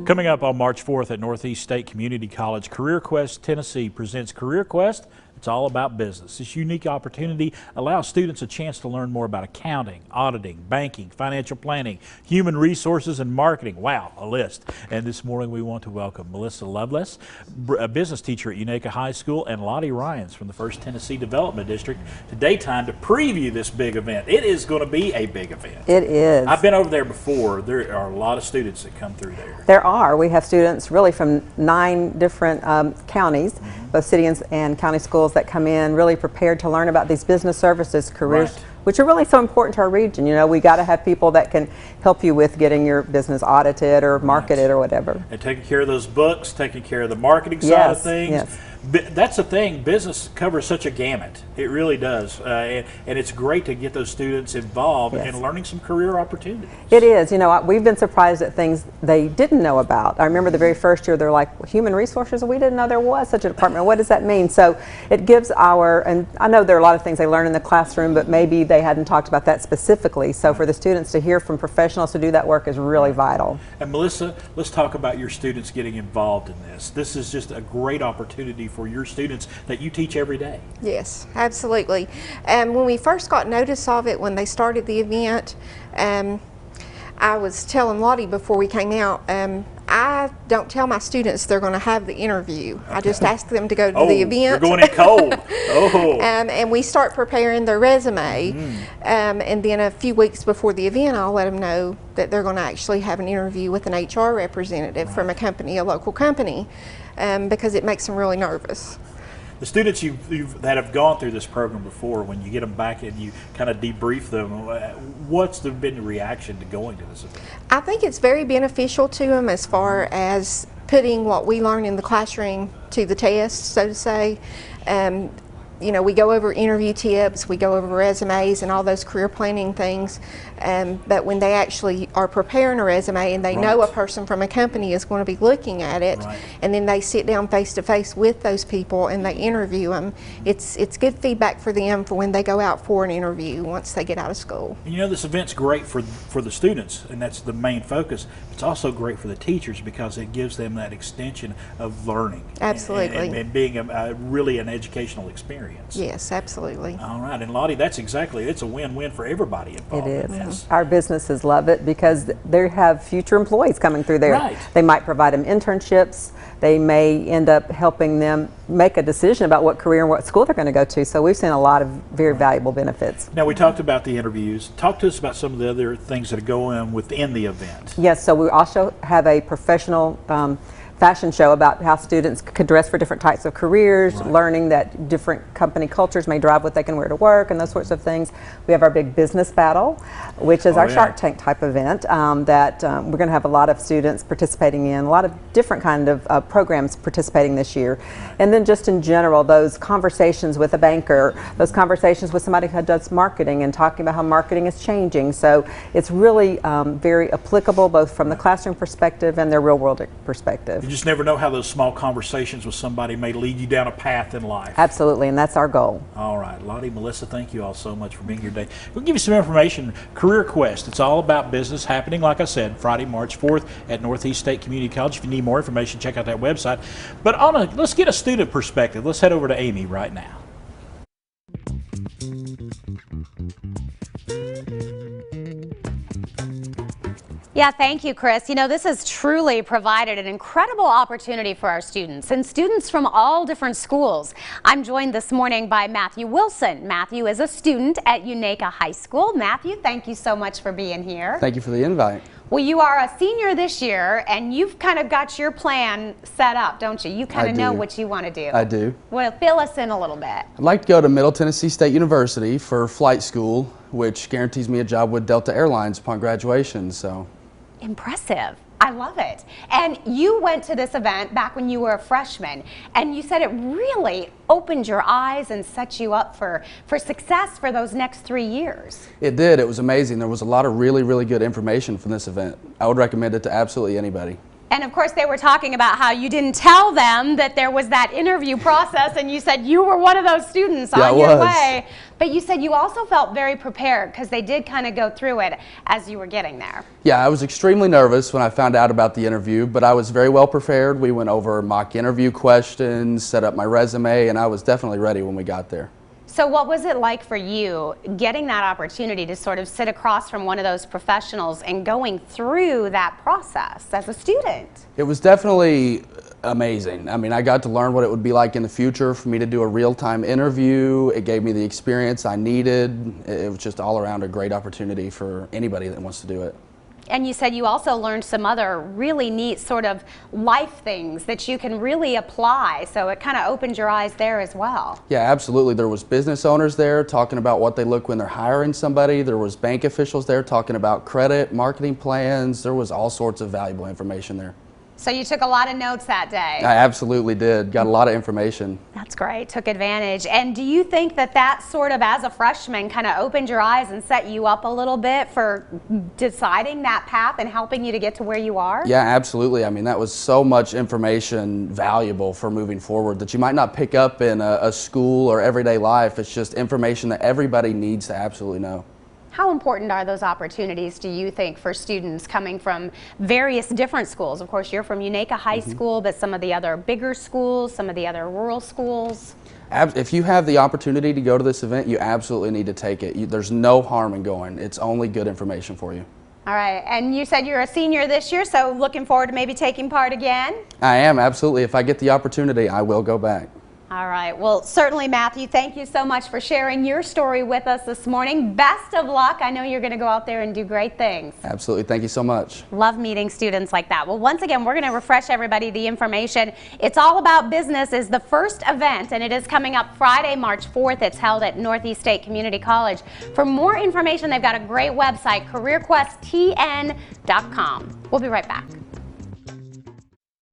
Coming up on March 4th at Northeast State Community College, CareerQuest Tennessee presents CareerQuest. It's all about business. This unique opportunity allows students a chance to learn more about accounting, auditing, banking, financial planning, human resources, and marketing. Wow, a list. And this morning we want to welcome Melissa Loveless, a business teacher at Unaka High School, and Lottie Ryans from the 1st Tennessee Development District to daytime to preview this big event. It is going to be a big event. It is. I've been over there before. There are a lot of students that come through there. There are. We have students really from 9 different counties, both city and county schools, that come in really prepared to learn about these business services careers, right, which are really so important to our region. You know, we got to have people that can help you with getting your business audited or marketed, right, or whatever. And taking care of those books, taking care of the marketing side of things. Yes. That's the thing, business covers such a gamut. It really does. And it's great to get those students involved, yes, in learning some career opportunities. It is. You know, we've been surprised at things they didn't know about. I remember the very first year they're like, human resources, we didn't know there was such a department. What does that mean? So it gives and I know there are a lot of things they learn in the classroom, but maybe they hadn't talked about that specifically. So for the students to hear from professionals to do that work is really vital. And Melissa, let's talk about your students getting involved in this. This is just a great opportunity for your students that you teach every day. Yes, absolutely. When we first got notice of it, when they started the event, I was telling Lottie before we came out, I don't tell my students they're going to have the interview. Okay. I just ask them to go to the event. You're going in cold. Oh. And we start preparing their resume, and then a few weeks before the event, I'll let them know that they're going to actually have an interview with an HR representative, right, from a company, a local company, because it makes them really nervous. The students that have gone through this program before, when you get them back and you kind of debrief them, what's been the reaction to going to this event? I think it's very beneficial to them as far as putting what we learn in the classroom to the test, so to say. You know, we go over interview tips, we go over resumes and all those career planning things, but when they actually are preparing a resume and they right, know a person from a company is going to be looking at it, right, and then they sit down face to face with those people and they interview them, it's good feedback for them for when they go out for an interview once they get out of school. And you know, this event's great for the students, and that's the main focus. It's also great for the teachers because it gives them that extension of learning. Absolutely. And being really an educational experience. Yes, absolutely. All right, and Lottie, it's a win-win for everybody involved. It is. In this. Our businesses love it because they have future employees coming through there. Right. They might provide them internships. They may end up helping them make a decision about what career and what school they're going to go to. So we've seen a lot of very valuable benefits. Now, we talked about the interviews. Talk to us about some of the other things that go on within the event. Yes, so we also have a professional fashion show about how students could dress for different types of careers, right, learning that different company cultures may drive what they can wear to work and those sorts of things. We have our big business battle, which is our Shark Tank type event that we're going to have a lot of students participating in, a lot of different kind of programs participating this year. And then just in general, those conversations with a banker, those conversations with somebody who does marketing and talking about how marketing is changing. So it's really very applicable both from the classroom perspective and their real world perspective. You just never know how those small conversations with somebody may lead you down a path in life. Absolutely, and that's our goal. All right, Lottie, Melissa, thank you all so much for being here today. We'll give you some information. CareerQuest, it's all about business, happening, like I said, Friday, March 4th at Northeast State Community College. If you need more information, check out that website. But let's get a student perspective. Let's head over to Amy right now. Yeah, thank you, Chris. You know, this has truly provided an incredible opportunity for our students and students from all different schools. I'm joined this morning by Matthew Wilson. Matthew is a student at Unaka High School. Matthew, thank you so much for being here. Thank you for the invite. Well, you are a senior this year, and you've kind of got your plan set up, don't you? You kind of know what you want to do. I do. Well, fill us in a little bit. I'd like to go to Middle Tennessee State University for flight school, which guarantees me a job with Delta Airlines upon graduation. So. Impressive. I love it. And you went to this event back when you were a freshman, and you said it really opened your eyes and set you up for success for those next 3 years. It did. It was amazing. There was a lot of really, really good information from this event. I would recommend it to absolutely anybody. And of course, they were talking about how you didn't tell them that there was that interview process, and you said you were one of those students on your way. But you said you also felt very prepared because they did kind of go through it as you were getting there. Yeah, I was extremely nervous when I found out about the interview, but I was very well prepared. We went over mock interview questions, set up my resume, and I was definitely ready when we got there. So what was it like for you getting that opportunity to sort of sit across from one of those professionals and going through that process as a student? It was definitely amazing. I mean, I got to learn what it would be like in the future for me to do a real-time interview. It gave me the experience I needed. It was just all around a great opportunity for anybody that wants to do it. And you said you also learned some other really neat sort of life things that you can really apply, so it kind of opened your eyes there as well. Yeah, absolutely. There was business owners there talking about what they look when they're hiring somebody. There was bank officials there talking about credit, marketing plans. There was all sorts of valuable information there. So you took a lot of notes that day. I absolutely did. Got a lot of information. That's great. Took advantage. And do you think that that sort of, as a freshman, kind of opened your eyes and set you up a little bit for deciding that path and helping you to get to where you are? Yeah, absolutely. I mean, that was so much information valuable for moving forward that you might not pick up in a school or everyday life. It's just information that everybody needs to absolutely know. How important are those opportunities, do you think, for students coming from various different schools? Of course, you're from Unaka High School, but some of the other bigger schools, some of the other rural schools. If you have the opportunity to go to this event, you absolutely need to take it. There's no harm in going. It's only good information for you. All right, and you said you're a senior this year, so looking forward to maybe taking part again? I am, absolutely. If I get the opportunity, I will go back. All right. Well, certainly, Matthew, thank you so much for sharing your story with us this morning. Best of luck. I know you're going to go out there and do great things. Absolutely. Thank you so much. Love meeting students like that. Well, once again, we're going to refresh everybody the information. It's All About Business is the first event, and it is coming up Friday, March 4th. It's held at Northeast State Community College. For more information, they've got a great website, CareerQuestTN.com. We'll be right back.